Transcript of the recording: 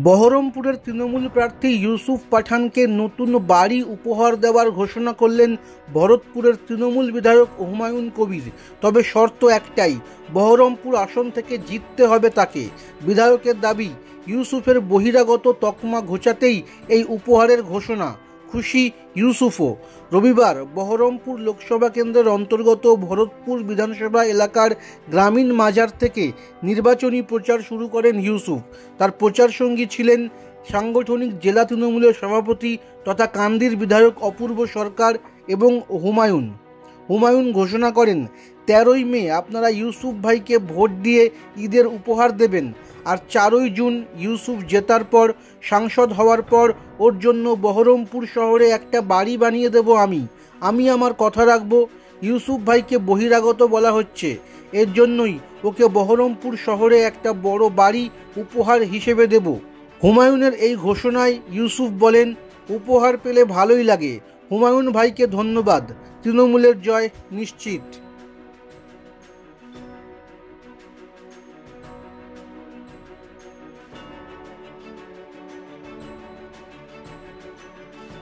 বহরমপুরের তৃণমূল প্রার্থী ইউসুফ পাঠানকে নতুন বাড়ি উপহার দেওয়ার ঘোষণা করলেন ভরতপুরের তৃণমূল বিধায়ক হুমায়ুন কবির। তবে শর্ত একটাই, বহরমপুর আসন থেকে জিততে হবে তাকে। বিধায়কের দাবি, ইউসুফের বহিরাগত তকমা ঘোচাতেই এই উপহারের ঘোষণা। খুশি ইউসুফও। রবিবার বহরমপুর লোকসভা কেন্দ্রের অন্তর্গত ভরতপুর বিধানসভা এলাকার গ্রামীণ মাজার থেকে নির্বাচনী প্রচার শুরু করেন ইউসুফ। তার প্রচার সঙ্গী ছিলেন সাংগঠনিক জেলা তৃণমূলের সভাপতি তথা কান্দির বিধায়ক অপূর্ব সরকার এবং হুমায়ুন ঘোষণা করেন, 13ই মে আপনারা ইউসুফ ভাইকে ভোট দিয়ে ঈদের উপহার দেবেন। আর 4ই জুন ইউসুফ জেতার পর, সাংসদ হওয়ার পর ওর জন্য বহরমপুর শহরে একটা বাড়ি বানিয়ে দেব আমি আমার কথা রাখব। ইউসুফ ভাইকে বহিরাগত বলা হচ্ছে, এর জন্যই ওকে বহরমপুর শহরে একটা বড় বাড়ি উপহার হিসেবে দেব। হুমায়ুনের এই ঘোষণায় ইউসুফ বলেন, উপহার পেলে ভালোই লাগে। হুমায়ুন ভাইকে ধন্যবাদ, তৃণমূলের জয় নিশ্চিত।